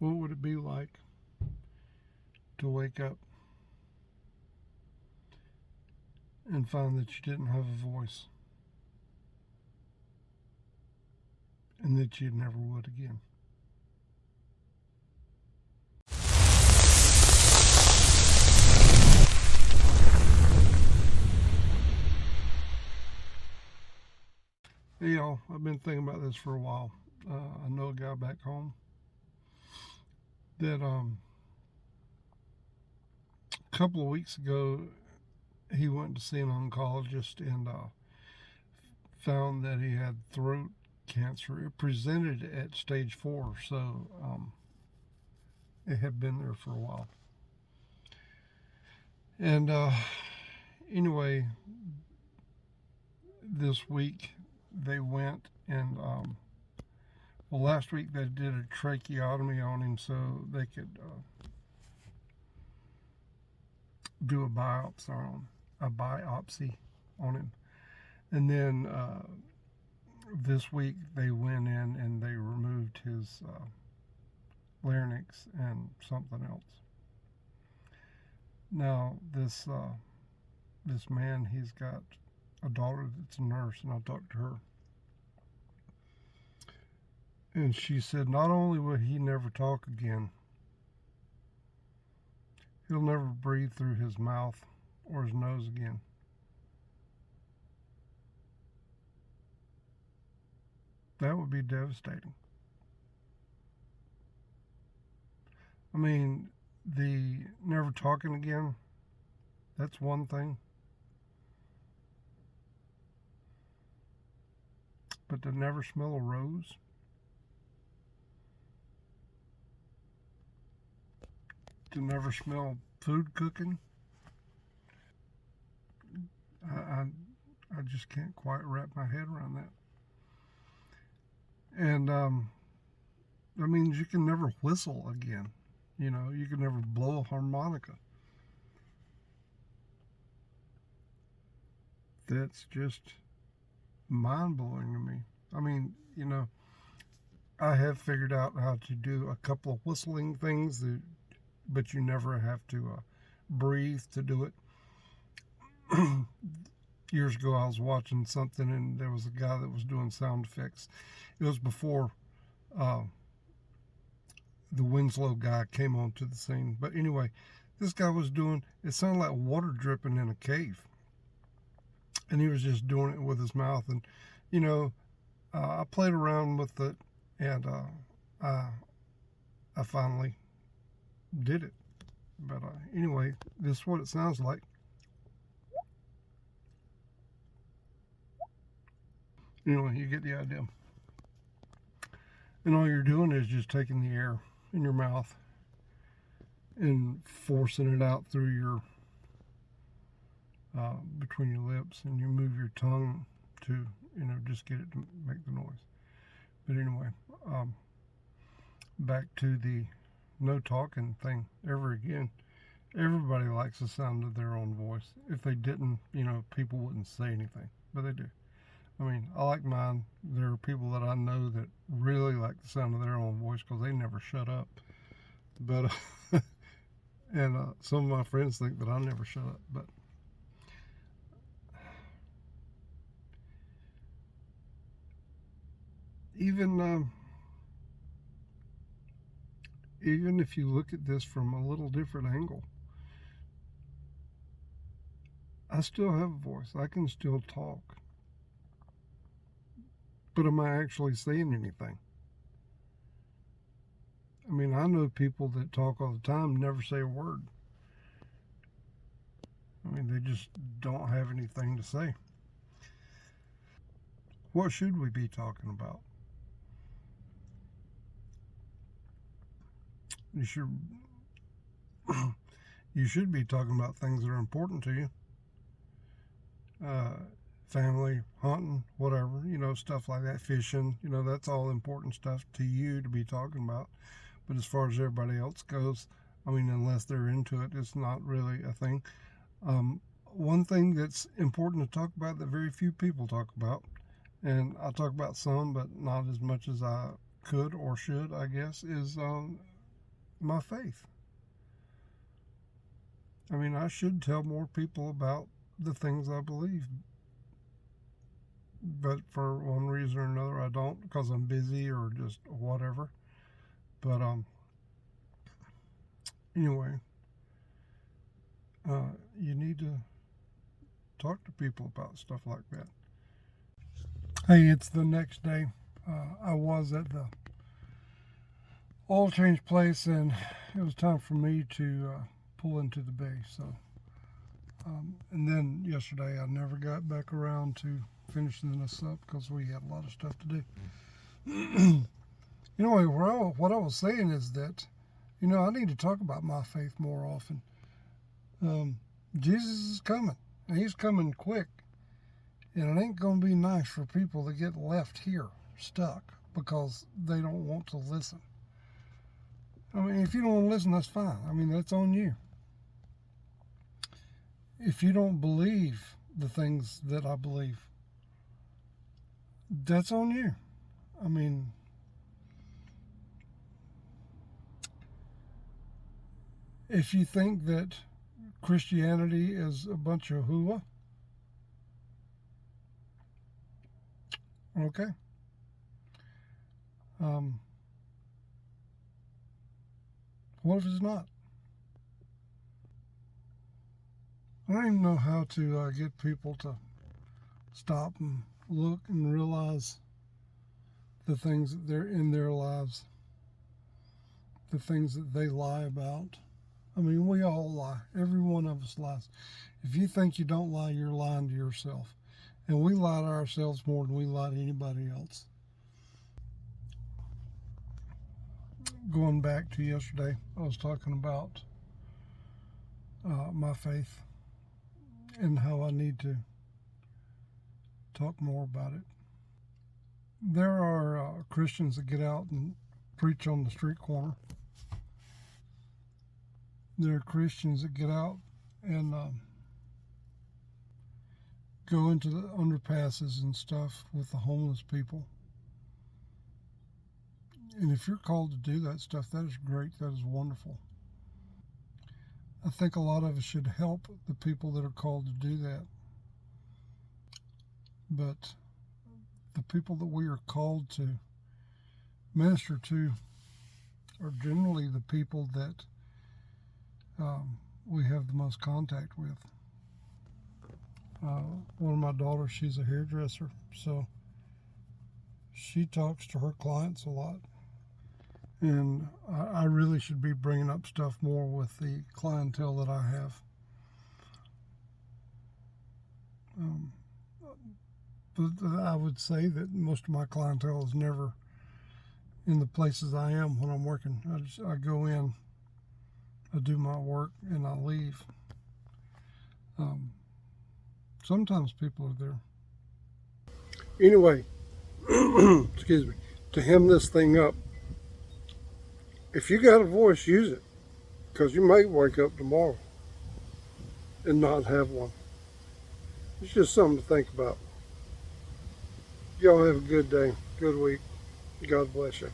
What would it be like to wake up and find that you didn't have a voice and that you never would again? Hey y'all, I've been thinking about this for a while. I know a guy back home that a couple of weeks ago he went to see an oncologist and found that he had throat cancer. It presented at stage 4, so it had been there for a while. And anyway, this week they went and last week they did a tracheotomy on him so they could do a biopsy on him. And then this week they went in and they removed his larynx and something else. Now this man, he's got a daughter that's a nurse, and I talked to her, and she said not only will he never talk again, he'll never breathe through his mouth or his nose again. That would be devastating. I mean, the never talking again, that's one thing. But to never smell a rose, to never smell food cooking, I just can't quite wrap my head around that. And that means you can never whistle again. You know, you can never blow a harmonica. That's just mind-blowing to me. I mean, you know, I have figured out how to do a couple of whistling things, but you never have to breathe to do it. Years ago, I was watching something, and there was a guy that was doing sound effects. It was before the Winslow guy came onto the scene. But anyway, this guy was doing, it sounded like water dripping in a cave. And he was just doing it with his mouth. And, you know, I played around with it, and I finally did it. But anyway, this is what it sounds like. Anyway, you get the idea. And all you're doing is just taking the air in your mouth and forcing it out through your between your lips, and you move your tongue to, you know, just get it to make the noise. But anyway, back to the no talking thing ever again. Everybody likes the sound of their own voice. If they didn't, you know, people wouldn't say anything, but they do. I mean, I like mine. There are people that I know that really like the sound of their own voice because they never shut up. But and some of my friends think that I never shut up. But even if you look at this from a little different angle, I still have a voice. I can still talk. But am I actually saying anything? I mean, I know people that talk all the time, never say a word. I mean, they just don't have anything to say. What should we be talking about? You should be talking about things that are important to you. Family, hunting, whatever, you know, stuff like that, fishing, you know, that's all important stuff to you to be talking about. But as far as everybody else goes, I mean, unless they're into it, it's not really a thing. One thing that's important to talk about that very few people talk about, and I talk about some, but not as much as I could or should, I guess, is my faith. I mean, I should tell more people about the things I believe, but for one reason or another I don't, because I'm busy or just whatever. But anyway, you need to talk to people about stuff like that. Hey, it's the next day. I was at the oil change place, and it was time for me to pull into the bay. So, and then yesterday I never got back around to finishing this up because we had a lot of stuff to do. Anyway, what I was saying is that, I need to talk about my faith more often. Jesus is coming, and he's coming quick. And it ain't going to be nice for people to get left here stuck because they don't want to listen. I mean, if you don't want to listen, that's fine. I mean, that's on you. If you don't believe the things that I believe, that's on you. I mean, if you think that Christianity is a bunch of hooah, okay. What if it's not? I don't even know how to get people to stop and look and realize the things that they're in their lives, the things that they lie about. I mean, we all lie. Every one of us lies. If you think you don't lie, you're lying to yourself. And we lie to ourselves more than we lie to anybody else. Going back to yesterday, I was talking about my faith and how I need to talk more about it. There are Christians that get out and preach on the street corner. There are Christians that get out and go into the underpasses and stuff with the homeless people. And if you're called to do that stuff, that is great. That is wonderful. I think a lot of us should help the people that are called to do that. But the people that we are called to minister to are generally the people that we have the most contact with. One of my daughters, she's a hairdresser, so she talks to her clients a lot. And I really should be bringing up stuff more with the clientele that I have. But I would say that most of my clientele is never in the places I am when I'm working. I go in, I do my work, and I leave. Sometimes people are there. Anyway, excuse me, to hem this thing up, if you got a voice, use it, because you may wake up tomorrow and not have one. It's just something to think about. Y'all have a good day, good week. God bless you.